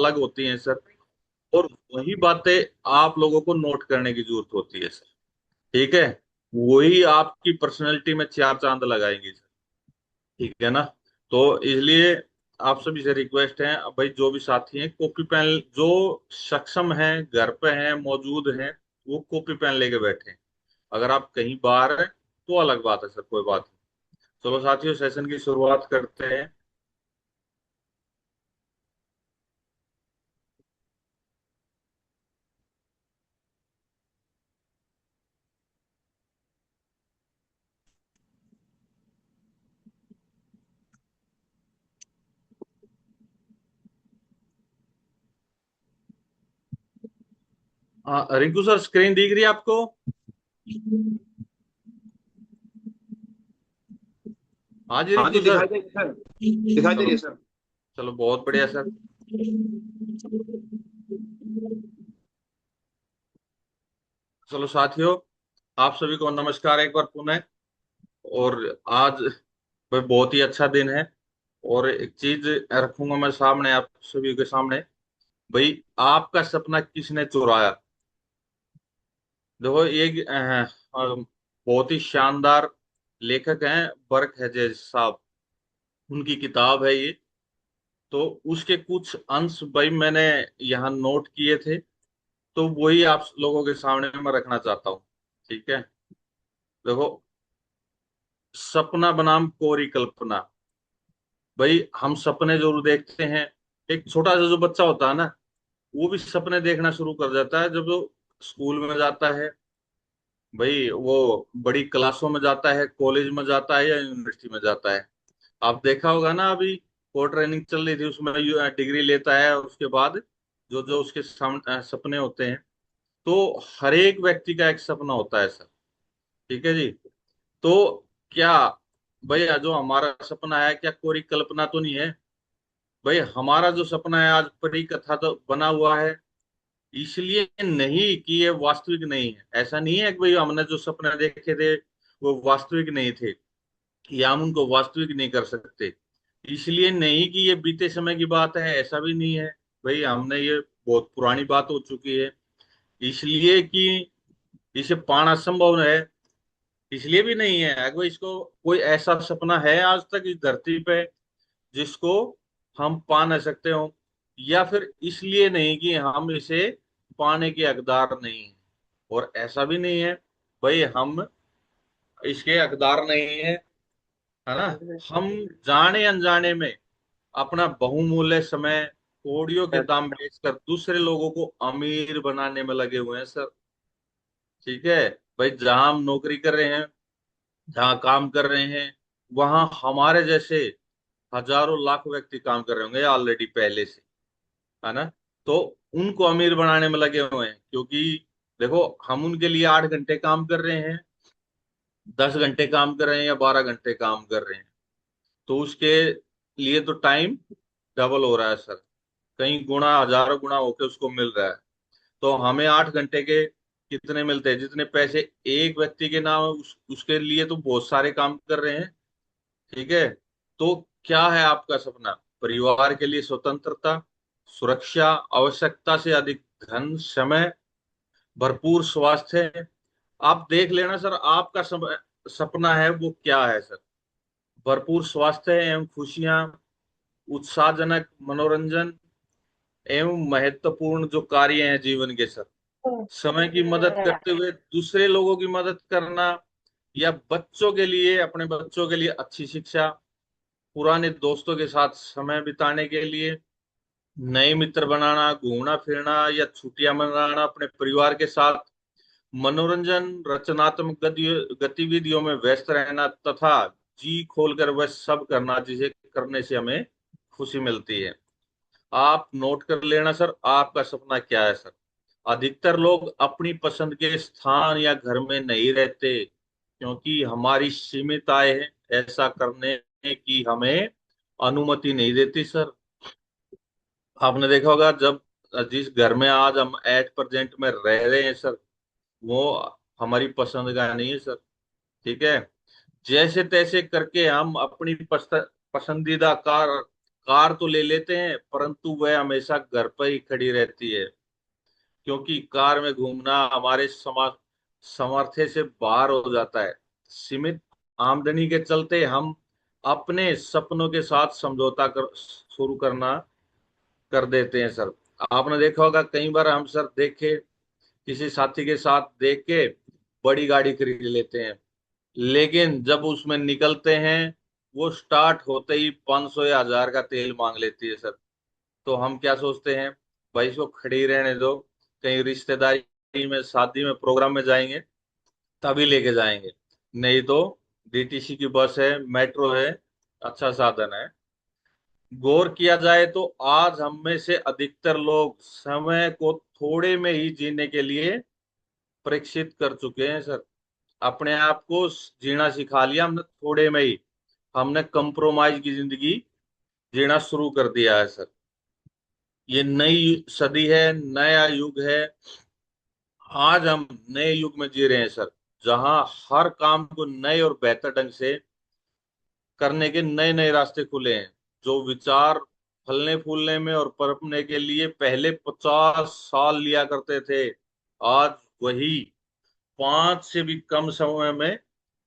अलग होती हैं सर। और वही बातें आप लोगों को नोट करने की जरूरत होती है सर। ठीक है। वही आपकी पर्सनैलिटी में चार चांद लगाएंगे सर। ठीक है ना। तो इसलिए आप सभी से रिक्वेस्ट है, अब भाई जो भी साथी हैं कॉपी पेन, जो सक्षम हैं घर पे हैं मौजूद हैं, वो कॉपी पेन लेके बैठे हैं। अगर आप कहीं बाहर हैं तो अलग बात है सर, कोई बात नहीं। चलो साथियों, सेशन की शुरुआत करते हैं। हाँ रिंकू सर, स्क्रीन दिख रही है आपको? हाँ जी हाँ जी, रिंकू दिखाई सर। दे रही है सर। दिखाई दे रही चलो, है सर। चलो बहुत बढ़िया सर। चलो साथियों, आप सभी को नमस्कार एक बार पुनः। और आज भाई बहुत ही अच्छा दिन है। और एक चीज रखूंगा मैं सामने, आप सभी के सामने। भाई, आपका सपना किसने चुराया? देखो ये बहुत ही शानदार लेखक हैं बर्क हेजेज साहब, उनकी किताब है ये। तो उसके कुछ अंश भाई मैंने यहाँ नोट किए थे, तो वही आप लोगों के सामने मैं रखना चाहता हूँ। ठीक है। देखो, सपना बनाम कोरी कल्पना। भाई हम सपने जरूर देखते हैं। एक छोटा सा जो बच्चा होता है ना, वो भी सपने देखना शुरू कर जाता है जब वो स्कूल में जाता है। भाई वो बड़ी क्लासों में जाता है, कॉलेज में जाता है या यूनिवर्सिटी में जाता है। आप देखा होगा ना, अभी को ट्रेनिंग चल रही थी उसमें डिग्री लेता है, उसके बाद जो जो उसके सामने सपने होते हैं। तो हर एक व्यक्ति का एक सपना होता है सर। ठीक है जी। तो क्या भैया जो हमारा सपना है, क्या कोई कल्पना तो नहीं है? भाई हमारा जो सपना है आज परी कथा तो बना हुआ है। इसलिए नहीं कि ये वास्तविक नहीं है, ऐसा नहीं है कि भाई हमने जो सपने देखे थे वो वास्तविक नहीं थे, या हम उनको वास्तविक नहीं कर सकते। इसलिए नहीं कि ये बीते समय की बात है, ऐसा भी नहीं है। भाई हमने ये बहुत पुरानी बात हो चुकी है। इसलिए कि इसे पाना संभव है, इसलिए भी नहीं है। अगर इसको कोई ऐसा सपना है आज तक इस धरती पे जिसको हम पा ना सकते हो, या फिर इसलिए नहीं कि हम इसे पाने के हकदार नहीं हैं। और ऐसा भी नहीं है भाई हम इसके हकदार नहीं है, है ना। हम जाने अनजाने में अपना बहुमूल्य समय कौड़ियों के दाम बेचकर दूसरे लोगों को अमीर बनाने में लगे हुए हैं सर। ठीक है। भाई जहां हम नौकरी कर रहे हैं, जहाँ काम कर रहे हैं, वहां हमारे जैसे हजारों लाख व्यक्ति काम कर रहे होंगे ऑलरेडी पहले से, है ना। तो उनको अमीर बनाने में लगे हुए हैं, क्योंकि देखो हम उनके लिए 8 घंटे काम कर रहे हैं, 10 घंटे काम कर रहे हैं या 12 घंटे काम कर रहे हैं, तो उसके लिए तो टाइम डबल हो रहा है सर। कई गुना हजारों गुना होके उसको मिल रहा है। तो हमें 8 घंटे के कितने मिलते हैं, जितने पैसे एक व्यक्ति के नाम है, उसके लिए तो बहुत सारे काम कर रहे हैं। ठीक है। तो क्या है आपका सपना? परिवार के लिए स्वतंत्रता, सुरक्षा, आवश्यकता से अधिक धन, समय, भरपूर स्वास्थ्य। आप देख लेना सर, आपका सपना है वो क्या है सर? भरपूर स्वास्थ्य एवं खुशियां, उत्साहजनक मनोरंजन एवं महत्वपूर्ण जो कार्य हैं जीवन के सर, समय की मदद करते हुए दूसरे लोगों की मदद करना, या बच्चों के लिए, अपने बच्चों के लिए अच्छी शिक्षा, पुराने दोस्तों के साथ समय बिताने के लिए, नए मित्र बनाना, घूमना फिरना या छुट्टियां मनाना अपने परिवार के साथ, मनोरंजन, रचनात्मक गतिविधियों में व्यस्त रहना, तथा जी खोलकर वह सब करना जिसे करने से हमें खुशी मिलती है। आप नोट कर लेना सर, आपका सपना क्या है सर? अधिकतर लोग अपनी पसंद के स्थान या घर में नहीं रहते, क्योंकि हमारी सीमित आय है ऐसा करने की हमें अनुमति नहीं देती सर। आपने देखा होगा, जब जिस घर में आज हम एट प्रेजेंट में रह रहे हैं सर, वो हमारी पसंद का नहीं है सर। ठीक है। जैसे तैसे करके हम अपनी पसंदीदा कार कार तो ले लेते हैं, परंतु वह हमेशा घर पर ही खड़ी रहती है, क्योंकि कार में घूमना हमारे समाज सामर्थ्य से बाहर हो जाता है। सीमित आमदनी के चलते हम अपने सपनों के साथ समझौता कर शुरू करना कर देते हैं सर। आपने देखा होगा कई बार हम सर देखे, किसी साथी के साथ देख के बड़ी गाड़ी खरीद लेते हैं, लेकिन जब उसमें निकलते हैं वो स्टार्ट होते ही 500 या 1000 का तेल मांग लेती है सर। तो हम क्या सोचते हैं, भाई इसको खड़ी रहने दो, कहीं रिश्तेदारी में, शादी में, प्रोग्राम में जाएंगे तभी लेके जाएंगे, नहीं तो डीटीसी की बस है, मेट्रो है, अच्छा साधन है। गौर किया जाए तो आज हम में से अधिकतर लोग समय को थोड़े में ही जीने के लिए परीक्षित कर चुके हैं सर। अपने आप को जीना सिखा लिया हमने थोड़े में ही, हमने कंप्रोमाइज की जिंदगी जीना शुरू कर दिया है सर। ये नई सदी है, नया युग है। आज हम नए युग में जी रहे हैं सर, जहां हर काम को नए और बेहतर ढंग से करने के नए नए रास्ते खुले हैं। जो विचार फलने फूलने में और पनपने के लिए पहले 50 साल लिया करते थे, आज वही 5 से भी कम समय में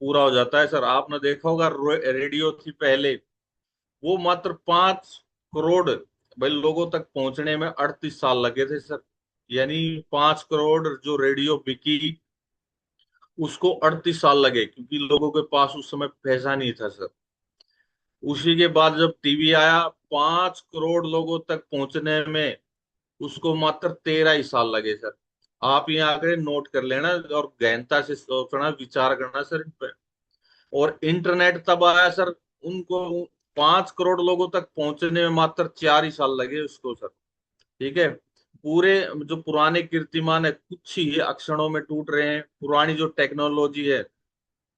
पूरा हो जाता है सर। आपने देखा होगा रेडियो थी पहले, वो मात्र 5 करोड़ भाई लोगों तक पहुंचने में 38 साल लगे थे सर। यानी 5 करोड़ जो रेडियो बिकी, उसको 38 साल लगे, क्योंकि लोगों के पास उस समय पैसा नहीं था सर। उसी के बाद जब टीवी आया, 5 करोड़ लोगों तक पहुंचने में उसको मात्र 13 ही साल लगे सर। आप ये आंकड़े नोट कर लेना और गहनता से सोचना, विचार करना सर इन पे। और इंटरनेट तब आया सर, उनको 5 करोड़ लोगों तक पहुंचने में मात्र 4 ही साल लगे उसको सर। ठीक है। पूरे जो पुराने कीर्तिमान है कुछ ही अक्षरों में टूट रहे हैं। पुरानी जो टेक्नोलॉजी है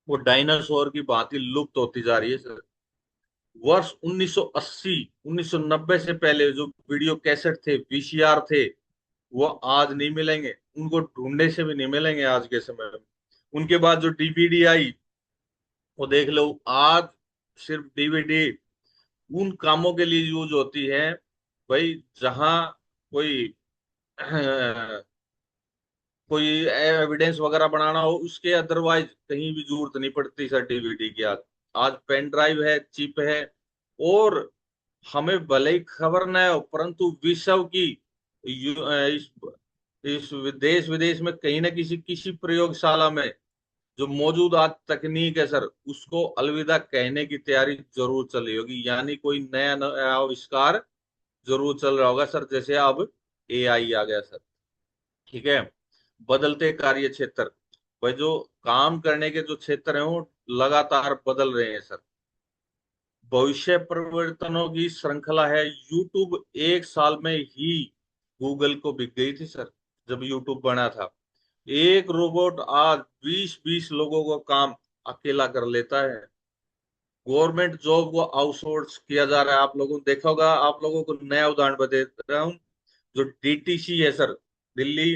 वो डायनासोर की भांति लुप्त होती जा रही है सर। वर्ष 1980 1990 से पहले जो वीडियो कैसेट थे, वीसीआर थे, वो आज नहीं मिलेंगे, उनको ढूंढने से भी नहीं मिलेंगे आज के समय में। उनके बाद जो डीवीडी आई, वो देख लो आज सिर्फ डीवीडी उन कामों के लिए यूज होती है भाई, जहां कोई कोई एविडेंस वगैरह बनाना हो, उसके अदरवाइज कहीं भी जरूरत नहीं पड़ती सर डीवीडी की। आज आज पेन ड्राइव है, चिप है। और हमें भले ही खबर न हो, परंतु विश्व की इस देश विदेश में कहीं ना किसी किसी प्रयोगशाला में जो मौजूद आज तकनीक है सर, उसको अलविदा कहने की तैयारी जरूर चल रही होगी। यानी कोई नया नया आविष्कार जरूर चल रहा होगा सर, जैसे अब एआई आ गया सर। ठीक है। बदलते कार्य क्षेत्र, भाई जो काम करने के जो क्षेत्र हैं वो लगातार बदल रहे हैं सर। भविष्य परिवर्तनों की श्रृंखला है। यूट्यूब एक साल में ही गूगल को बिक गई थी सर, जब यूट्यूब बना था। एक रोबोट आज 20-20 लोगों को काम अकेला कर लेता है। गवर्नमेंट जॉब को आउटसोर्स किया जा रहा है। आप लोगों ने देखा होगा, आप लोगों को नया उदाहरण बता रहा हूँ। जो डीटीसी है सर, दिल्ली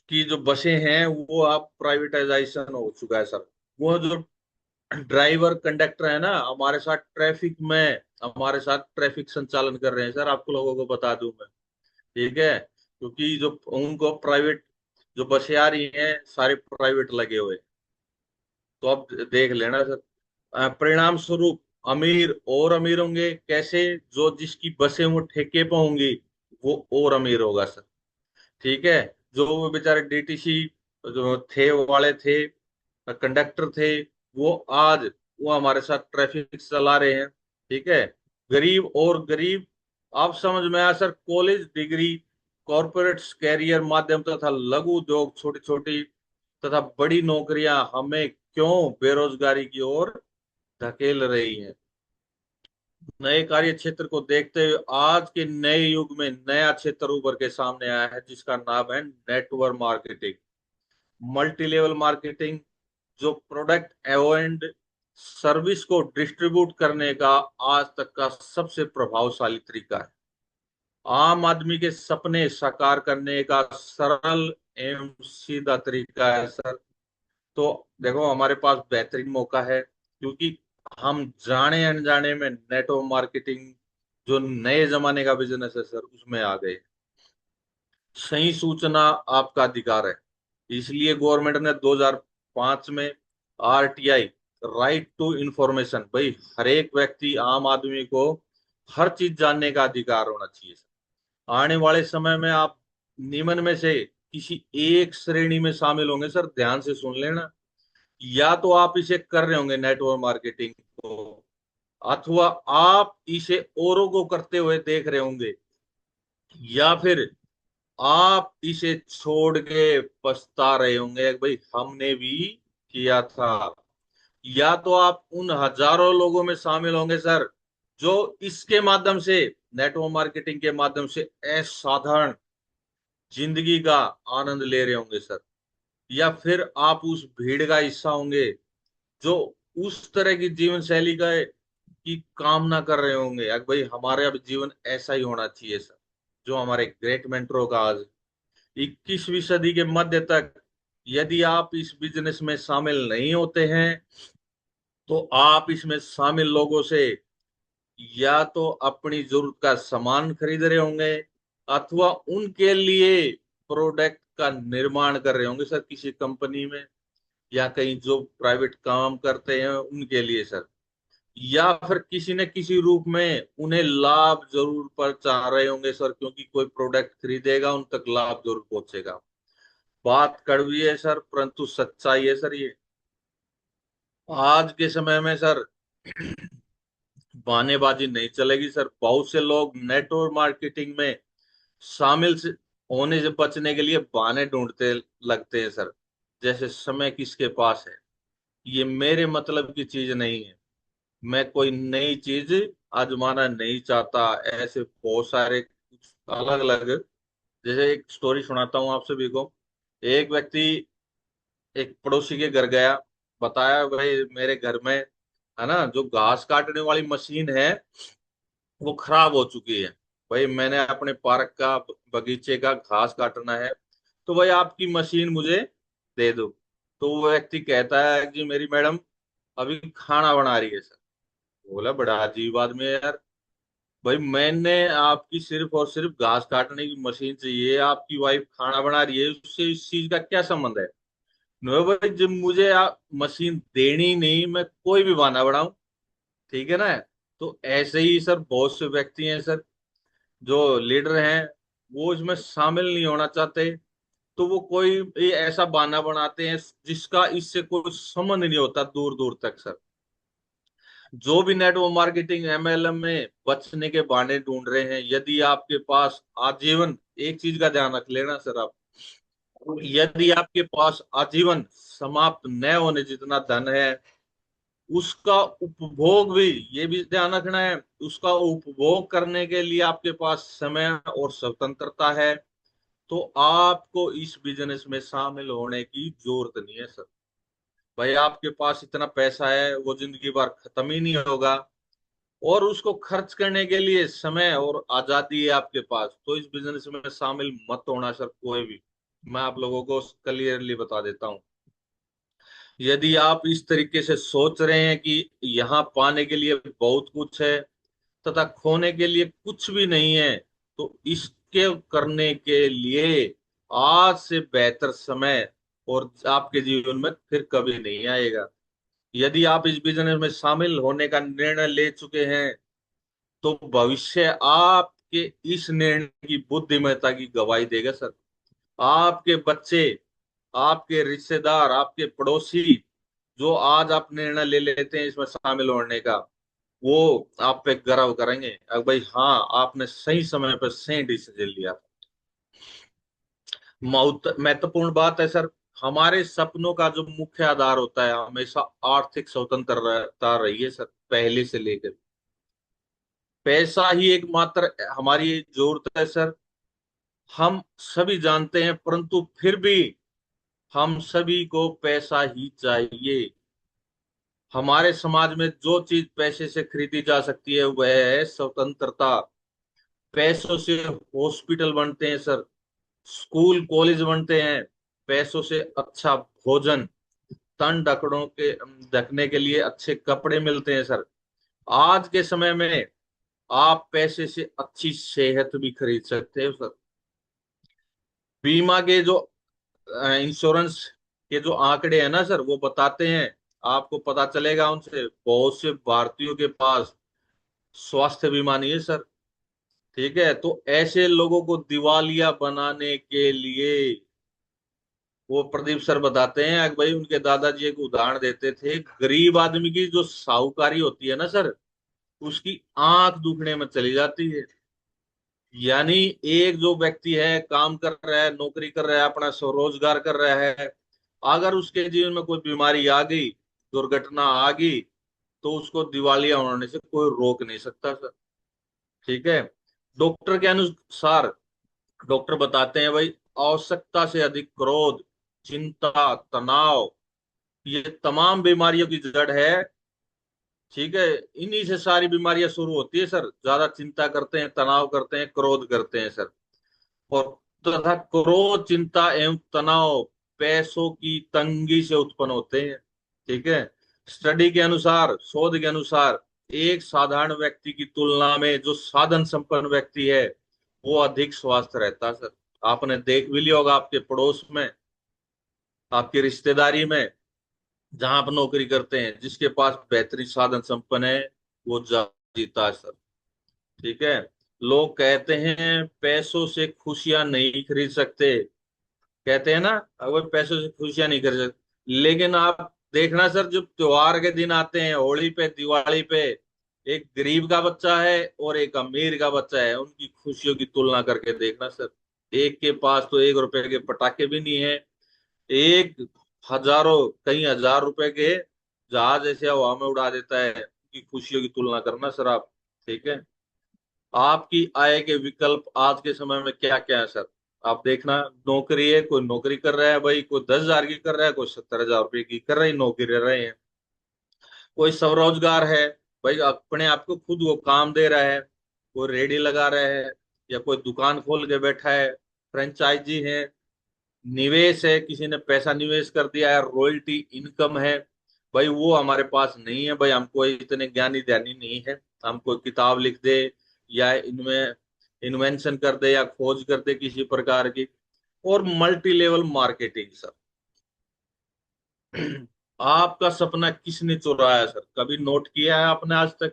की जो बसें हैं वो आप प्राइवेटाइजेशन हो चुका है सर। वो जो ड्राइवर कंडक्टर है ना, हमारे साथ ट्रैफिक में, हमारे साथ ट्रैफिक संचालन कर रहे हैं सर, आपको लोगों को बता दूं मैं। ठीक है। क्योंकि जो उनको प्राइवेट जो बसें आ रही हैं, सारे प्राइवेट लगे हुए हैं। तो अब देख लेना सर, परिणाम स्वरूप अमीर और अमीर होंगे। कैसे? जो जिसकी बसें वो ठेके पे होंगी, वो और अमीर होगा सर। ठीक है। जो वो बेचारे डीटीसी जो थे वाले थे, कंडक्टर थे, वो आज वो हमारे साथ ट्रैफिक चला रहे हैं। ठीक है। गरीब और गरीब, आप समझ में आया sir. College degree, corporate career माध्यम तथा लघु उद्योग, छोटी छोटी तथा बड़ी नौकरियां हमें क्यों बेरोजगारी की ओर धकेल रही हैं। नए कार्य क्षेत्र को देखते हुए आज के नए युग में नया क्षेत्र उभर के सामने आया है, जिसका नाम है network marketing, multi level marketing. जो प्रोडक्ट एंड सर्विस को डिस्ट्रीब्यूट करने का आज तक का सबसे प्रभावशाली तरीका है। आम आदमी के सपने साकार करने का सरल एवं सीधा तरीका है सर। तो देखो हमारे पास बेहतरीन मौका है, क्योंकि हम जाने अनजाने में नेटवर्क मार्केटिंग जो नए जमाने का बिजनेस है सर, उसमें आ गए। सही सूचना आपका अधिकार है, इसलिए गवर्नमेंट ने 2005 में आरटीआई, राइट टू इंफॉर्मेशन, भाई हर एक व्यक्ति, आम आदमी को हर चीज जानने का अधिकार होना चाहिए। आने वाले समय में आप निम्न में से किसी एक श्रेणी में शामिल होंगे सर, ध्यान से सुन लेना। या तो आप इसे कर रहे होंगे नेटवर्क मार्केटिंग को, अथवा आप इसे औरों को करते हुए देख रहे होंगे, या फिर आप इसे छोड़ के पछता रहे होंगे कि भाई हमने भी किया था। या तो आप उन हजारों लोगों में शामिल होंगे सर, जो इसके माध्यम से, नेटवर्क मार्केटिंग के माध्यम से असाधारण जिंदगी का आनंद ले रहे होंगे सर। या फिर आप उस भीड़ का हिस्सा होंगे जो उस तरह की जीवन शैली का की कामना कर रहे होंगे, यार भाई हमारे अब जीवन ऐसा ही होना चाहिए सर, जो हमारे ग्रेट मेंटरों का आज 21वीं सदी के मध्य तक, यदि आप इस बिजनेस में शामिल नहीं होते हैं, तो आप इसमें शामिल लोगों से या तो अपनी जरूरत का सामान खरीद रहे होंगे, अथवा उनके लिए प्रोडक्ट का निर्माण कर रहे होंगे सर, किसी कंपनी में या कहीं जो प्राइवेट काम करते हैं उनके लिए सर। या फिर किसी न किसी रूप में उन्हें लाभ जरूर पहुंचा रहे होंगे सर, क्योंकि कोई प्रोडक्ट खरीदेगा उन तक लाभ जरूर पहुंचेगा। बात कड़वी है सर, परंतु सच्चाई है सर ये। आज के समय में सर बहानेबाजी नहीं चलेगी सर। बहुत से लोग नेटवर्क मार्केटिंग में शामिल होने से बचने के लिए बहाने ढूंढते लगते हैं सर, जैसे समय किसके पास है। ये मेरे मतलब की चीज नहीं है, मैं कोई नई चीज आजमाना नहीं चाहता। ऐसे बहुत सारे कुछ अलग अलग, जैसे एक स्टोरी सुनाता हूँ आप सभी को। एक व्यक्ति एक पड़ोसी के घर गया, बताया भाई मेरे घर में, है ना, जो घास काटने वाली मशीन है वो खराब हो चुकी है। भाई मैंने अपने पार्क का, बगीचे का घास काटना है, तो भाई आपकी मशीन मुझे दे दो। तो वो व्यक्ति कहता है कि मेरी मैडम अभी खाना बना रही है सर। बोला बड़ा अजीब आदमी है यार, भाई मैंने आपकी सिर्फ और सिर्फ घास काटने की मशीन चाहिए, आपकी वाइफ खाना बना रही है, उससे इस चीज का क्या संबंध है। नो भाई, जब मुझे आप मशीन देनी नहीं, मैं कोई भी बहाना बनाऊं, ठीक है ना। तो ऐसे ही सर बहुत से व्यक्ति हैं सर, जो लीडर हैं, वो इसमें शामिल नहीं होना चाहते, तो वो कोई भी ऐसा बहाना बनाते हैं जिसका इससे कोई संबंध नहीं होता दूर दूर तक सर। जो भी नेटवर्क मार्केटिंग एमएलएम में बचने के बहाने ढूंढ रहे हैं, यदि आपके पास आजीवन, एक चीज का ध्यान रख लेना सर आप, यदि आपके पास आजीवन समाप्त न होने जितना धन है, उसका उपभोग भी, ये भी ध्यान रखना है, उसका उपभोग करने के लिए आपके पास समय और स्वतंत्रता है, तो आपको इस बिजनेस में शामिल होने की जरूरत नहीं है सर। भाई आपके पास इतना पैसा है, वो जिंदगी भर खत्म ही नहीं होगा, और उसको खर्च करने के लिए समय और आजादी है आपके पास, तो इस बिजनेस में शामिल मत होना सर कोई भी। मैं आप लोगों को क्लियरली बता देता हूँ। यदि आप इस तरीके से सोच रहे हैं कि यहाँ पाने के लिए बहुत कुछ है तथा खोने के लिए कुछ भी नहीं है, तो इसके करने के लिए आज से बेहतर समय और आपके जीवन में फिर कभी नहीं आएगा। यदि आप इस बिजनेस में शामिल होने का निर्णय ले चुके हैं, तो भविष्य आपके इस निर्णय की बुद्धिमत्ता की गवाही देगा सर। आपके बच्चे, आपके रिश्तेदार, आपके पड़ोसी, जो आज आप निर्णय ले लेते हैं इसमें शामिल होने का, वो आप पे गर्व करेंगे, अब भाई हाँ आपने सही समय पर सही डिसीजन लिया। महत्वपूर्ण बात है सर, हमारे सपनों का जो मुख्य आधार होता है, हमेशा आर्थिक स्वतंत्रता रही है सर, पहले से लेकर। पैसा ही एकमात्र हमारी जरूरत है सर, हम सभी जानते हैं, परंतु फिर भी हम सभी को पैसा ही चाहिए। हमारे समाज में जो चीज पैसे से खरीदी जा सकती है वह है स्वतंत्रता। पैसों से हॉस्पिटल बनते हैं सर, स्कूल कॉलेज बनते हैं, पैसों से अच्छा भोजन, तन ढकने के लिए अच्छे कपड़े मिलते हैं सर। आज के समय में आप पैसे से अच्छी सेहत भी खरीद सकते हो सर। बीमा के जो इंश्योरेंस के जो आंकड़े हैं ना सर, वो बताते हैं, आपको पता चलेगा उनसे, बहुत से भारतीयों के पास स्वास्थ्य बीमा नहीं है सर। ठीक है, तो ऐसे लोगों को दिवालिया बनाने के लिए वो प्रदीप सर बताते हैं कि भाई उनके दादाजी एक उदाहरण देते थे, गरीब आदमी की जो साहूकारी होती है ना सर, उसकी आंख दुखने में चली जाती है। यानी एक जो व्यक्ति है, काम कर रहा है, नौकरी कर रहा है, अपना स्वरोजगार कर रहा है, अगर उसके जीवन में कोई बीमारी आ गई, दुर्घटना आ गई, तो उसको दिवालिया होने से कोई रोक नहीं सकता सर। ठीक है। डॉक्टर के अनुसार, डॉक्टर बताते हैं भाई, आवश्यकता से अधिक क्रोध, चिंता, तनाव, ये तमाम बीमारियों की जड़ है। ठीक है, इन्हीं से सारी बीमारियां शुरू होती है सर। ज्यादा चिंता करते हैं, तनाव करते हैं, क्रोध करते हैं सर। और तथा क्रोध, चिंता एवं तनाव पैसों की तंगी से उत्पन्न होते हैं। ठीक है। स्टडी के अनुसार, शोध के अनुसार, एक साधारण व्यक्ति की तुलना में जो साधन संपन्न व्यक्ति है, वो अधिक स्वस्थ रहता है सर। आपने देख भी लिया होगा आपके पड़ोस में, आपकी रिश्तेदारी में, जहां आप नौकरी करते हैं, जिसके पास बेहतरीन साधन संपन्न है, वो ज्यादा जीता है सर। ठीक है। लोग कहते हैं पैसों से खुशियां नहीं खरीद सकते, कहते हैं ना, अगर पैसों से खुशियां नहीं खरीद सकते, लेकिन आप देखना सर, जब त्योहार के दिन आते हैं, होली पे, दिवाली पे, एक गरीब का बच्चा है और एक अमीर का बच्चा है, उनकी खुशियों की तुलना करके देखना सर। एक के पास तो 1 रुपए के पटाखे भी नहीं है, एक हजारों, कई हजार रुपए के जहाज ऐसे हवा में उड़ा देता है, उनकी खुशियों की तुलना करना सर आप। ठीक है। आपकी आय के विकल्प आज के समय में क्या क्या है सर, आप देखना। नौकरी है, कोई नौकरी कर रहा है भाई, कोई 10,000 की कर रहा है, कोई 70,000 रुपए की कर रही नौकरी कर रहे हैं। कोई स्वरोजगार है, भाई अपने आप को खुद वो काम दे रहा है, कोई रेडी लगा रहा है, या कोई दुकान खोल के बैठा है, फ्रेंचाइजी है। निवेश है, किसी ने पैसा निवेश कर दिया है, रॉयल्टी इनकम है। भाई वो हमारे पास नहीं है भाई, हमको इतने ज्ञानी ध्यानी नहीं है, हम कोई किताब लिख दे, या इनमें इन्वेंशन कर दे, या खोज कर दे किसी प्रकार की। और मल्टी लेवल मार्केटिंग सर। आपका सपना किसने चुराया सर, कभी नोट किया है आपने आज तक?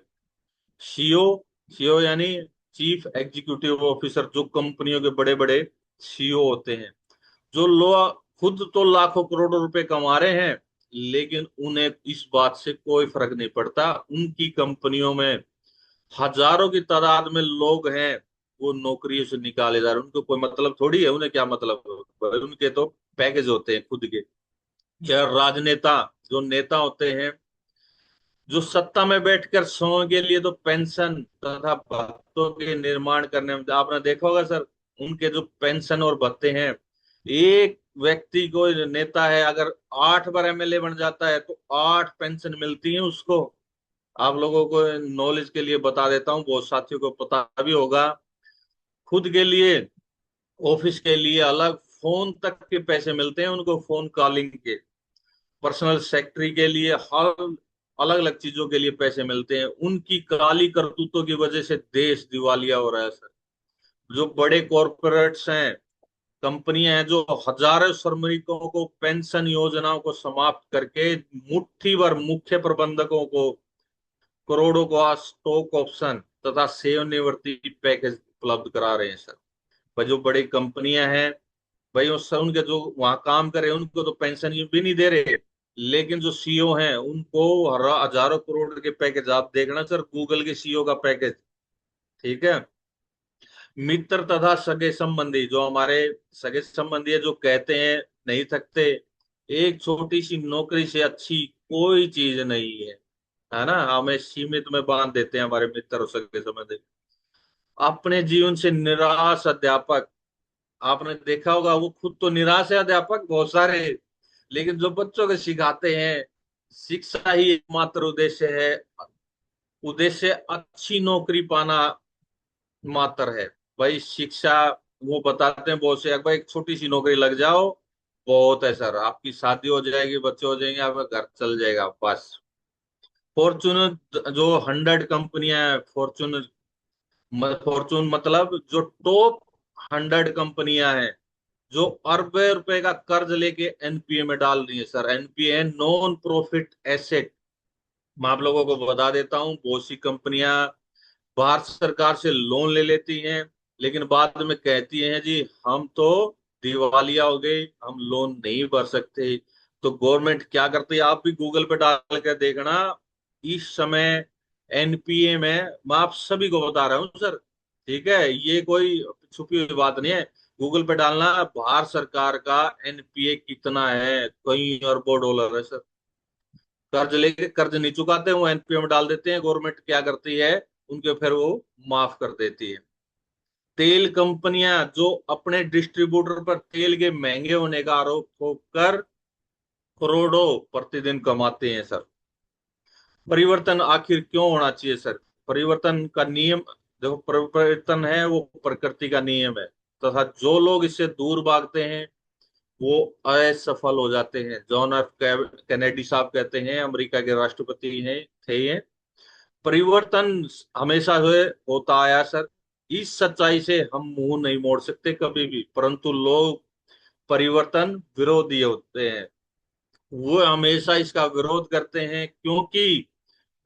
सीओ, सीओ यानी चीफ एग्जीक्यूटिव ऑफिसर, जो कंपनियों के बड़े बड़े सीईओ होते हैं, जो लोग खुद तो लाखों करोड़ों रुपए कमा रहे हैं, लेकिन उन्हें इस बात से कोई फर्क नहीं पड़ता। उनकी कंपनियों में हजारों की तादाद में लोग हैं, वो नौकरियों से निकाले जा रहे हैं, उनको कोई मतलब थोड़ी है, उन्हें क्या मतलब है? उनके तो पैकेज होते हैं खुद के। या राजनेता, जो नेता होते हैं, जो सत्ता में बैठकर सौ के लिए तो पेंशन तथा भत्तों के निर्माण करने में, आपने देखा होगा सर, उनके जो पेंशन और भत्ते हैं, एक व्यक्ति को, नेता है, अगर 8 बार एमएलए बन जाता है तो 8 पेंशन मिलती है उसको। आप लोगों को नॉलेज के लिए बता देता हूँ, बहुत साथियों को पता भी होगा। खुद के लिए, ऑफिस के लिए अलग, फोन तक के पैसे मिलते हैं उनको, फोन कॉलिंग के। पर्सनल सेक्रेटरी के लिए हर अलग अलग चीजों के लिए पैसे मिलते हैं। उनकी काली करतूतों की वजह से देश दिवालिया हो रहा है सर। जो बड़े कॉरपोरेट्स हैं, कंपनियां हैं, जो हजारों श्रमिकों को पेंशन योजनाओं को समाप्त करके मुट्ठी भर मुख्य प्रबंधकों को करोड़ों का स्टॉक ऑप्शन तथा सेवानिवृत्ति पैकेज उपलब्ध करा रहे हैं सर। भाई जो बड़ी कंपनियां हैं, भाई उस उनके जो वहां काम करे, उनको तो पेंशन भी नहीं दे रहे, लेकिन जो सीईओ हैं उनको हजारों करोड़ के पैकेज। आप देखना सर, गूगल के सीईओ का पैकेज। ठीक है। मित्र तथा सगे संबंधी, जो हमारे सगे संबंधी है, जो कहते हैं नहीं थकते, एक छोटी सी नौकरी से अच्छी कोई चीज नहीं है ना, हमें सीमित में बांध देते हैं हमारे मित्र और सगे संबंधी। अपने जीवन से निराश अध्यापक, आपने देखा होगा, वो खुद तो निराश है अध्यापक बहुत सारे, लेकिन जो बच्चों को सिखाते हैं, शिक्षा ही एकमात्र उद्देश्य है, उद्देश्य अच्छी नौकरी पाना मात्र है। भाई शिक्षा, वो बताते हैं बहुत से, भाई एक छोटी सी नौकरी लग जाओ, बहुत है सर, आपकी शादी हो जाएगी, बच्चे हो जाएंगे, आपका घर चल जाएगा बस। फॉर्चून, जो 100 कंपनियां हैं, फॉर्चून, फॉर्चून मतलब जो टॉप 100 कंपनियां हैं, जो अरबे रुपए का कर्ज लेके एनपीए में डाल रही है sir. NPA non profit asset. मैं आप लोगों को बता देता हूँ, बहुत सी कंपनियां भारत सरकार से लोन ले लेती हैं, लेकिन बाद में कहती हैं जी हम तो दिवालिया हो गए, हम लोन नहीं भर सकते। तो गवर्नमेंट क्या करती है, आप भी गूगल पे डाल कर देखना इस समय एनपीए में। मैं आप सभी को बता रहा हूँ सर, ठीक है, ये कोई छुपी हुई बात नहीं है। गूगल पे डालना भारत सरकार का एनपीए कितना है, कई अरबों डॉलर है सर। कर्ज लेके कर्ज नहीं चुकाते, वो एनपीए में डाल देते हैं। गवर्नमेंट क्या करती है, उनके फिर वो माफ कर देती है। तेल कंपनियां जो अपने डिस्ट्रीब्यूटर पर तेल के महंगे होने का आरोप ठोककर करोड़ों प्रतिदिन कमाते हैं सर। परिवर्तन आखिर क्यों होना चाहिए सर? परिवर्तन का नियम, देखो, परिवर्तन है वो प्रकृति का नियम है, तथा जो लोग इससे दूर भागते हैं वो असफल हो जाते हैं। जॉन एफ कैनेडी साहब कहते हैं, अमेरिका के राष्ट्रपति हैं, थे ये। परिवर्तन हमेशा हुए होता आया सर। इस सच्चाई से हम मुंह नहीं मोड़ सकते कभी भी, परंतु लोग परिवर्तन विरोधी होते हैं। वो हमेशा इसका विरोध करते हैं क्योंकि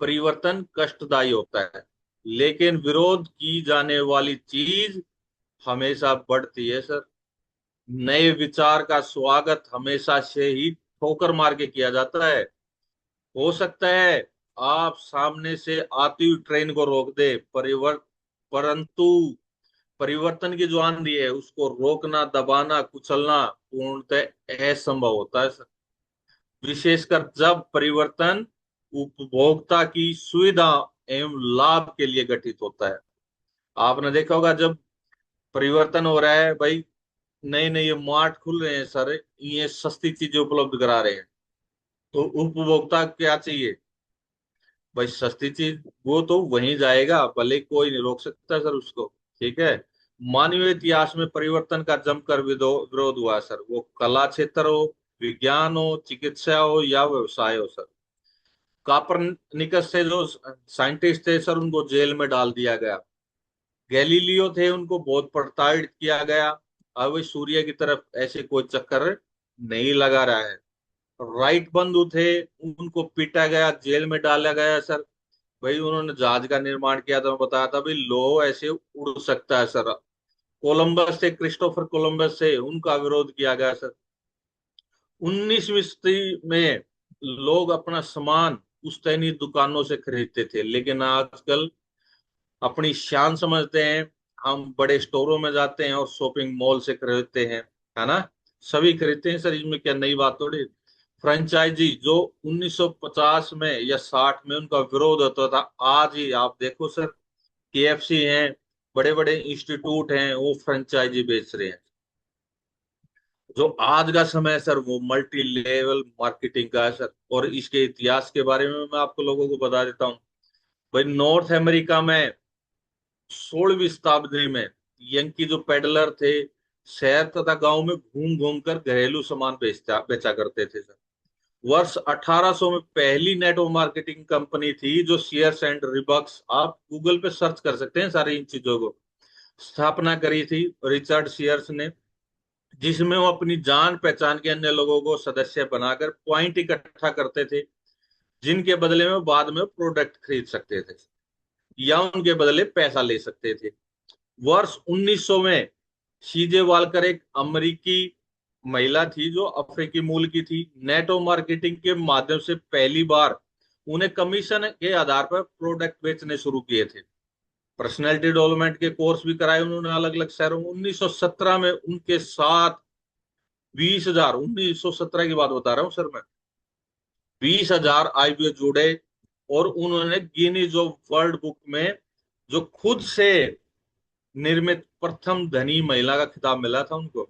परिवर्तन कष्टदायी होता है, लेकिन विरोध की जाने वाली चीज हमेशा बढ़ती है सर। नए विचार का स्वागत हमेशा से ही ठोकर मार के किया जाता है। हो सकता है आप सामने से आती हुई ट्रेन को रोक दे, परंतु परिवर्तन की जो आंधी है उसको रोकना, दबाना, कुचलना पूर्णतः असंभव होता है सर। विशेषकर जब परिवर्तन उपभोक्ता की सुविधा एवं लाभ के लिए गठित होता है। आपने देखा होगा, जब परिवर्तन हो रहा है भाई, नए नए मार्ट खुल रहे हैं सर, ये सस्ती चीजें उपलब्ध करा रहे हैं, तो उपभोक्ता क्या चाहिए भाई? सस्ती चीज। वो तो वहीं जाएगा, भले कोई नहीं रोक सकता सर उसको। ठीक है। मानवीय इतिहास में परिवर्तन का जमकर विरोध हुआ है सर, वो कला क्षेत्र हो, विज्ञान हो, चिकित्सा हो या व्यवसाय हो सर। कापरनिकस से जो साइंटिस्ट थे सर, उनको जेल में डाल दिया गया। गैलीलियो थे, उनको बहुत प्रताड़ित किया गया। अब वे सूर्य की तरफ ऐसे कोई चक्कर नहीं लगा रहा है। राइट बंधु थे, उनको पीटा गया, जेल में डाला गया सर। भाई उन्होंने जहाज का निर्माण किया था, मैं बताया था भाई लो ऐसे उड़ सकता है सर। कोलंबस थे, क्रिस्टोफर कोलंबस से, उनका विरोध किया गया सर। 19वीं सदी में लोग अपना सामान पुश्तैनी दुकानों से खरीदते थे, लेकिन आजकल अपनी शान समझते हैं, हम बड़े स्टोरों में जाते हैं और शॉपिंग मॉल से खरीदते हैं, है ना? सभी खरीदते हैं सर, इसमें क्या नई बात थोड़ी। फ्रेंचाइजी जो 1950 में या 60 में उनका विरोध होता था, आज ही आप देखो सर, केएफसी हैं, बड़े बड़े इंस्टीट्यूट हैं, वो फ्रेंचाइजी बेच रहे हैं। जो आज का समय है सर, वो मल्टी लेवल मार्केटिंग का है सर। और इसके इतिहास के बारे में मैं आपको लोगों को बता देता हूँ। भाई नॉर्थ अमेरिका में 16वीं शताब्दी में यंकी जो पेडलर थे, शहर तथा गांव में घूम घूम कर घरेलू सामान बेचा बेचा करते थे सर। वर्ष 1800 में पहली नेटवर्क मार्केटिंग कंपनी थी जो सीयर्स एंड रिबॉक्स, आप गूगल पे सर्च कर सकते हैं सारी इन चीजों को, स्थापना करी थी रिचर्ड सीयर्स ने, जिसमें वो अपनी जान पहचान के अन्य लोगों को सदस्य बनाकर पॉइंट इकट्ठा करते थे, जिनके बदले में बाद में प्रोडक्ट खरीद सकते थे या उनके बदले पैसा ले सकते थे। वर्ष 1900 में सीजे वालकर एक अमेरिकी महिला थी जो अफ्रीकी मूल की थी। नेटो मार्केटिंग के माध्यम से पहली बार उन्हें कमीशन के आधार पर प्रोडक्ट बेचने शुरू किए थे। पर्सनैलिटी डेवलपमेंट के कोर्स भी कराए उन्होंने अलग अलग शहरों में। 1917 में उनके साथ 20,000, 1917 की बात बता रहा हूँ सर मैं, 20,000 आईबीए जुड़े, और उन्होंने गिनीज ऑफ वर्ल्ड बुक में जो खुद से निर्मित प्रथम धनी महिला का खिताब मिला था उनको।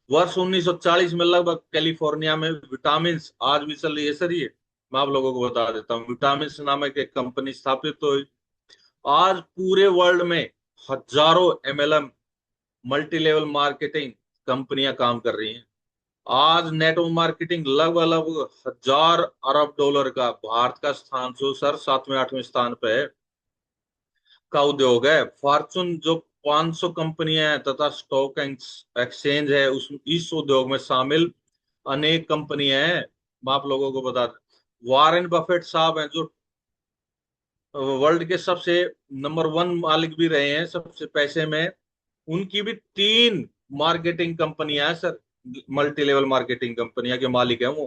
वर्ष 1940 में लगभग कैलिफोर्निया में विटामिन, आज भी चल रही है सर ये, मैं आप लोगों को बता देता हूँ, विटामिन नामक एक कंपनी स्थापित हुई। आज पूरे वर्ल्ड में हजारों एमएलएम, मल्टी लेवल मार्केटिंग कंपनियां काम कर रही हैं। आज नेटवर्क मार्केटिंग लगभग लगभग 1,000 अरब डॉलर का, भारत का स्थान जो सर 7वें 8वें स्थान पे है, का उद्योग है। फॉर्चून जो 500 कंपनियां हैं तथा स्टॉक एक्सचेंज है, उस इस उद्योग में शामिल अनेक कंपनियां हैं। मैं आप लोगों को बता दें, वॉरेन बफेट साहब हैं जो वर्ल्ड के सबसे नंबर 1 मालिक भी रहे हैं, सबसे पैसे में। उनकी भी 3 मार्केटिंग कंपनियां हैं सर, मल्टी लेवल मार्केटिंग कंपनियां के मालिक हैं वो।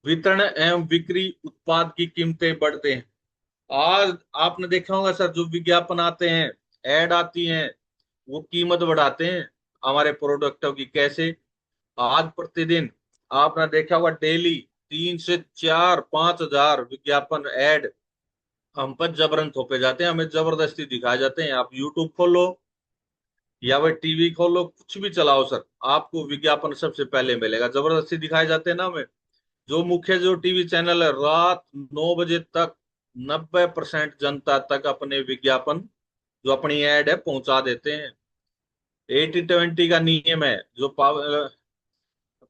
वितरण एवं बिक्री उत्पाद की कीमतें बढ़ते हैं। आज आपने देखा होगा सर, जो विज्ञापन आते हैं, एड आती हैं, वो कीमत बढ़ाते हैं हमारे प्रोडक्टों की। कैसे? आज प्रतिदिन आपने देखा होगा, डेली 3 से 4 5 हजार विज्ञापन एड हम पर जबरन थोपे जाते हैं, हमें जबरदस्ती दिखाए जाते हैं। आप यूट्यूब खोलो या वह टीवी खोलो, कुछ भी चलाओ सर, आपको विज्ञापन सबसे पहले मिलेगा। जबरदस्ती दिखाए जाते हैं ना हमें। जो मुख्य जो टीवी चैनल है, रात 9 बजे तक 90% जनता तक अपने विज्ञापन, जो अपनी एड है, पहुंचा देते हैं। 80-20 का नियम है, जो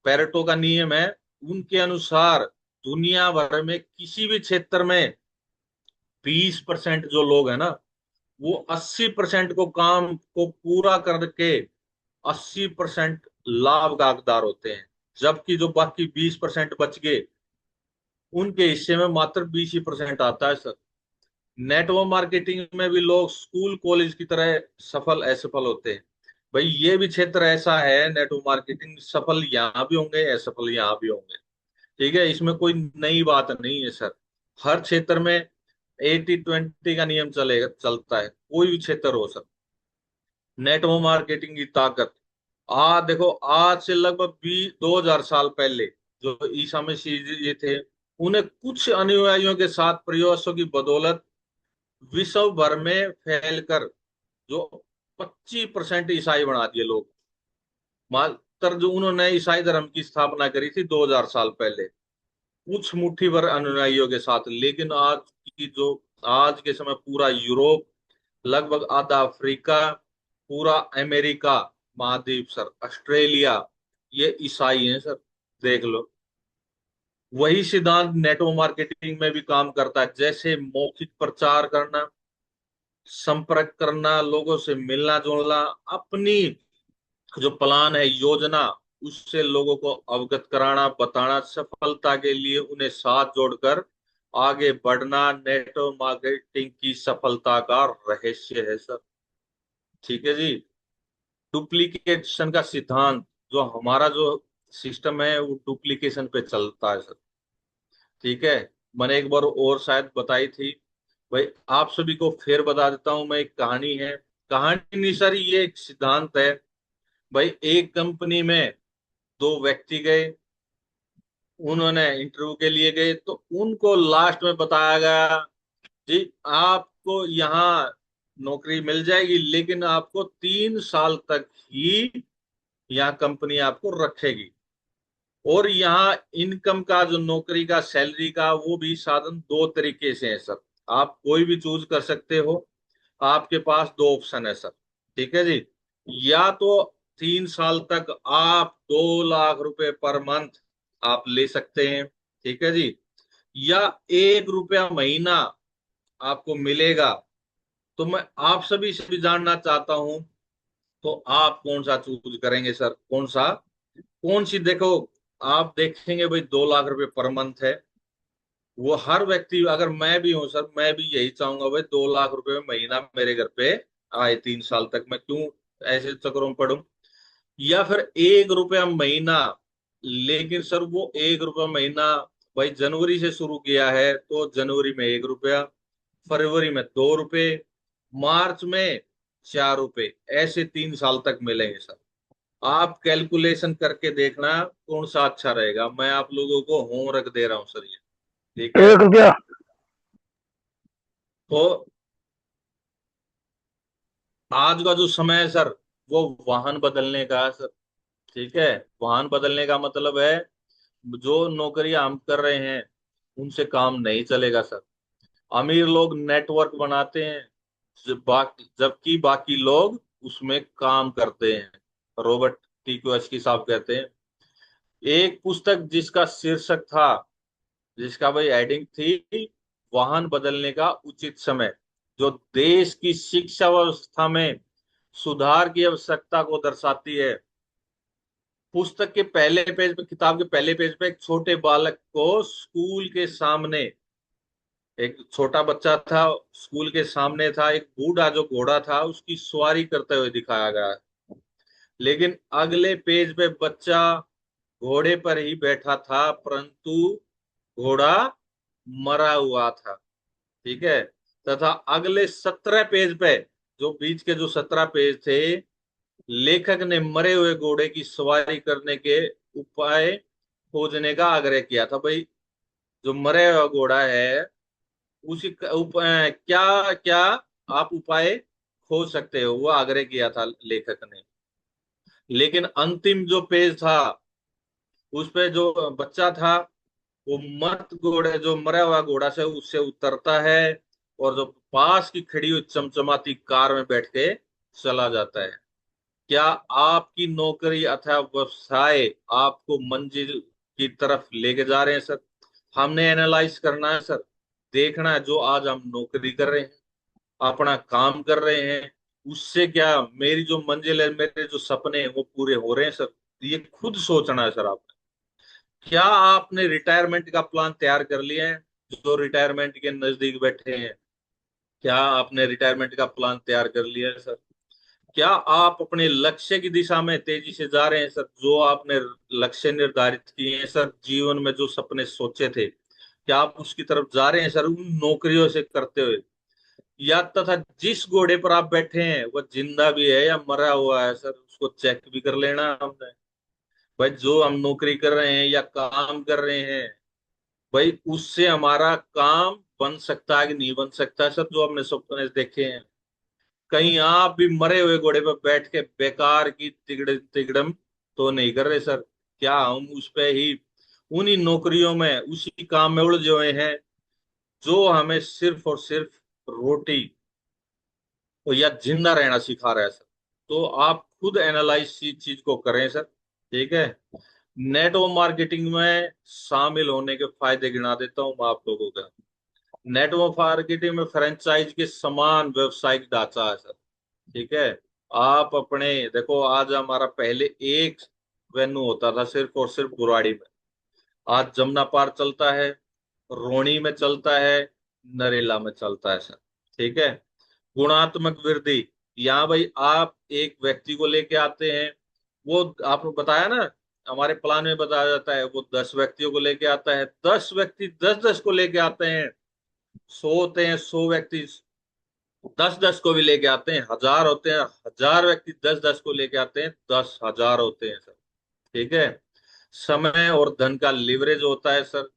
पेरेटो का नियम है, उनके अनुसार दुनिया भर में किसी भी क्षेत्र में 20% जो लोग हैं ना, वो 80% को काम को पूरा करके 80% लाभ का हकदार होते हैं। जबकि जो बाकी 20% बच गए, उनके हिस्से में मात्र 20% आता है सर। नेटवर्क मार्केटिंग में भी लोग स्कूल कॉलेज की तरह सफल असफल होते हैं। भाई ये भी क्षेत्र ऐसा है, नेटवर्क मार्केटिंग सफल यहाँ भी होंगे, असफल यहाँ भी होंगे। ठीक है, इसमें कोई नई बात नहीं है सर। हर क्षेत्र में 80-20 का नियम चलता है, कोई भी क्षेत्र हो सर। नेटवर्क मार्केटिंग की ताकत, आज देखो, आज से लगभग 2000 साल पहले जो ईसा मसीह जी थे, उन्हें कुछ अनुयायियों के साथ प्रयासों की बदौलत विश्व भर में फैलकर जो 25% ईसाई बना दिए लोग। मात्र जो उन्होंने ईसाई धर्म की स्थापना करी थी 2000 साल पहले, कुछ मुट्ठी भर अनुयायियों के साथ। लेकिन आज की जो, आज के समय पूरा यूरोप, लगभग आधा अफ्रीका, पूरा अमेरिका महाद्वीप सर, ऑस्ट्रेलिया, ये ईसाई हैं सर। देख लो, वही सिद्धांत नेटवर्क मार्केटिंग में भी काम करता है। जैसे मौखिक प्रचार करना, संपर्क करना, लोगों से मिलना जुलना, अपनी जो प्लान है, योजना, उससे लोगों को अवगत कराना, बताना, सफलता के लिए उन्हें साथ जोड़कर आगे बढ़ना, नेटवर्क मार्केटिंग की सफलता का रहस्य है सर। ठीक है जी। डुप्लीकेशन का सिद्धांत, जो हमारा जो सिस्टम है, वो डुप्लीकेशन पे चलता है सर। ठीक है, मैंने एक बार और शायद बताई थी। भाई आप सभी को फिर बता देता हूं, मैं, एक कहानी है। कहानी नहीं सर, ये एक सिद्धांत है। भाई एक कंपनी में 2 व्यक्ति गए, उन्होंने इंटरव्यू के लिए गए, तो उनको लास्ट में बताया गया, जी आपको यहाँ नौकरी मिल जाएगी, लेकिन आपको 3 साल तक ही यहाँ कंपनी आपको रखेगी। और यहाँ इनकम का, जो नौकरी का, सैलरी का, वो भी साधन 2 तरीके से है सर। आप कोई भी चूज कर सकते हो। आपके पास 2 ऑप्शन है सर। ठीक है जी। या तो 3 साल तक आप 2 लाख रुपए पर मंथ आप ले सकते हैं। ठीक है जी। या 1 रुपया महीना आपको मिलेगा। तो मैं आप सभी से भी जानना चाहता हूं, तो आप कौन सा चूज करेंगे सर? कौन सा, कौन सी, देखो, आप देखेंगे भाई 2 लाख रुपए पर मंथ है, वो हर व्यक्ति, अगर मैं भी हूं सर, मैं भी यही चाहूंगा भाई 2 लाख रुपए महीना मेरे घर पे आए 3 साल तक, मैं क्यों ऐसे चक्करों में पढूं। या फिर 1 रुपया महीना, लेकिन सर वो 1 रुपया महीना, भाई जनवरी से शुरू किया है तो जनवरी में 1 रुपया, फरवरी में 2 रुपए, मार्च में 4 रुपए, ऐसे 3 साल तक मिलेंगे सर। आप कैलकुलेशन करके देखना कौन सा अच्छा रहेगा। मैं आप लोगों को होमवर्क दे रहा हूँ सर ये। ठीक है। 1 रुपया। तो आज का जो समय है सर, वो वाहन बदलने का है सर। ठीक है। वाहन बदलने का मतलब है, जो नौकरी हम कर रहे हैं, उनसे काम नहीं चलेगा सर। अमीर लोग नेटवर्क बनाते हैं, जबकि बाकी लोग उसमें काम करते हैं। रॉबर्ट टी क्योएसकी साहब कहते हैं, एक पुस्तक जिसका शीर्षक था, जिसका भाई हेडिंग थी, वाहन बदलने का उचित समय, जो देश की शिक्षा व्यवस्था में सुधार की आवश्यकता को दर्शाती है। पुस्तक के पहले पेज पे, किताब के पहले पेज पे एक छोटे बालक को स्कूल के सामने, एक छोटा बच्चा था, स्कूल के सामने था, एक बूढ़ा जो घोड़ा था उसकी सवारी करते हुए दिखाया गया है। लेकिन अगले पेज पे बच्चा घोड़े पर ही बैठा था, परंतु घोड़ा मरा हुआ था। ठीक है। तथा अगले 17 पेज पे, जो बीच के जो 17 पेज थे, लेखक ने मरे हुए घोड़े की सवारी करने के उपाय खोजने का आग्रह किया था। भाई, जो मरे हुआ घोड़ा है, उसी क्या क्या आप उपाय खोज सकते हो, वो आग्रह किया था लेखक ने। लेकिन अंतिम जो पेज था, उस पे जो बच्चा था, वो मत घोड़े, जो मरा हुआ घोड़ा से उससे उतरता है, और जो पास की खड़ी हुई चमचमाती कार में बैठ के चला जाता है। क्या आपकी नौकरी अथवा व्यवसाय आपको मंजिल की तरफ लेके जा रहे हैं सर? हमने एनालाइज करना है सर, देखना है जो आज हम नौकरी कर रहे हैं, अपना काम कर रहे हैं, उससे क्या मेरी जो मंजिल है, मेरे जो सपने हैं वो पूरे हो रहे हैं सर? ये खुद सोचना है सर आपने। क्या आपने रिटायरमेंट का प्लान तैयार कर लिया है? जो रिटायरमेंट के नजदीक बैठे हैं, क्या आपने रिटायरमेंट का प्लान तैयार कर लिया है सर? क्या आप अपने लक्ष्य की दिशा में तेजी से जा रहे हैं सर? जो आपने लक्ष्य निर्धारित किए हैं सर, जीवन में जो सपने सोचे थे, क्या आप उसकी तरफ जा रहे हैं सर, उन नौकरियों से करते हुए? या तथा जिस घोड़े पर आप बैठे हैं वो जिंदा भी है या मरा हुआ है सर, उसको चेक भी कर लेना है हमने। भाई, जो हम नौकरी कर रहे हैं या काम कर रहे हैं, भाई उससे हमारा काम बन सकता है कि नहीं बन सकता है सर, जो हमने सपने देखे हैं? कहीं आप भी मरे हुए घोड़े पर बैठ के बेकार की तिगड़ तिगड़म तो नहीं कर रहे सर? क्या हम उस पे ही, उन्हीं नौकरियों में, उसी काम में उलझे हुए हैं, जो हमें सिर्फ और सिर्फ रोटी और या जिंदा रहना सिखा रहा है सर? तो आप खुद एनालाइज इस चीज को करें सर। ठीक है। नेटवर्क मार्केटिंग में शामिल होने के फायदे गिना देता हूँ मैं आप लोगों का। नेटवर्क मार्केटिंग में फ्रेंचाइज के समान व्यवसायिक ढांचा है सर। ठीक है। आप अपने देखो, आज हमारा पहले एक वेन्यू होता था सिर्फ और सिर्फ बुराड़ी में, आज जमुना पार चलता है, रोणी में चलता है, नरेला में चलता है सर। ठीक है। गुणात्मक वृद्धि, यहाँ भाई आप एक व्यक्ति को लेके आते हैं, वो आपने बताया ना, हमारे प्लान में बताया जाता है, वो 10 व्यक्तियों को लेके आता है, 10 व्यक्ति 10-10 को लेके आते हैं, 100 होते हैं, 100 व्यक्ति 10-10 को भी लेके आते हैं, 1000 होते हैं, 1000 व्यक्ति 10-10 को लेके आते हैं, 10,000 होते हैं सर। ठीक है। समय और धन का लिवरेज होता है सर।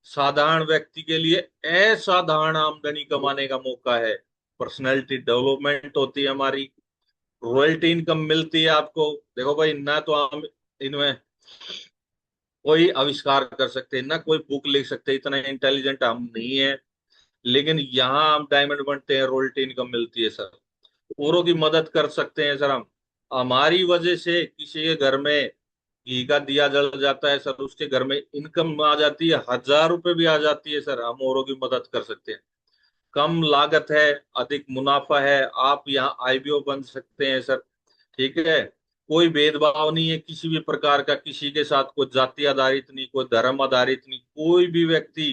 साधारण व्यक्ति के लिए असाधारण आमदनी कमाने का मौका है। पर्सनैलिटी डेवलपमेंट होती है हमारी। रॉयल्टी इनकम मिलती है आपको। देखो भाई, ना तो हम इनमें कोई आविष्कार कर सकते हैं, ना कोई बुक लिख सकते हैं, इतना इंटेलिजेंट हम नहीं है, लेकिन यहाँ हम डायमंड बनते हैं, रॉयल्टी इनकम मिलती है सर। औरों की मदद कर सकते हैं सर हम। हमारी वजह से किसी के घर में घी का दिया जल जाता है सर, उसके घर में इनकम आ जाती है, 1000 रुपए भी आ जाती है सर, हम औरों की मदद कर सकते हैं। कम लागत है, अधिक मुनाफा है, आप यहाँ आईबीओ बन सकते हैं सर। ठीक है। कोई भेदभाव नहीं है किसी भी प्रकार का, किसी के साथ कोई जाति आधारित नहीं, कोई धर्म आधारित नहीं, कोई भी व्यक्ति,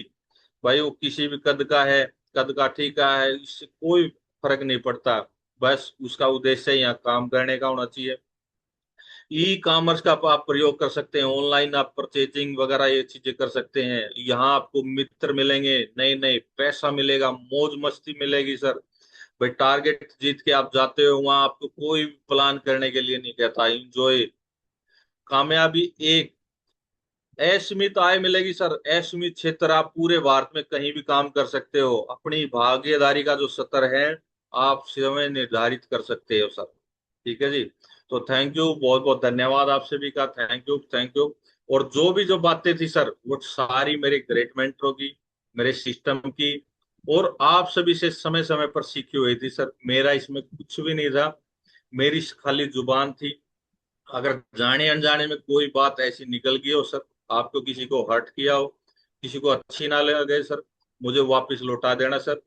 भाई वो किसी भी कद का है, कद काठी का है, इससे कोई फर्क नहीं पड़ता। बस उसका उद्देश्य यहाँ काम करने का होना चाहिए। ई कॉमर्स का आप प्रयोग कर सकते हैं, ऑनलाइन आप परचेजिंग वगैरह ये चीजें कर सकते हैं। यहाँ आपको मित्र मिलेंगे, नए नए पैसा मिलेगा, मौज मस्ती मिलेगी सर। भाई, टारगेट जीत के आप जाते हो वहां, आपको कोई प्लान करने के लिए नहीं कहता, इंजॉय। कामयाबी एक असीमित आय मिलेगी सर, असीमित क्षेत्र, आप पूरे भारत में कहीं भी काम कर सकते हो, अपनी भागीदारी का जो स्तर है आप स्वयं निर्धारित कर सकते हो सर। ठीक है जी। तो थैंक यू, बहुत बहुत धन्यवाद, आपसे भी कहा थैंक यू, थैंक यू। और जो भी जो बातें थी सर, वो सारी मेरे ग्रेट मेंटरों की, मेरे सिस्टम की, और आप सभी से समय समय पर सीखी हुई थी सर। मेरा इसमें कुछ भी नहीं था, मेरी खाली जुबान थी। अगर जाने अनजाने में कोई बात ऐसी निकल गई हो सर, आपको किसी को हर्ट किया हो, किसी को अच्छी ना लगे सर, मुझे वापस लौटा देना सर।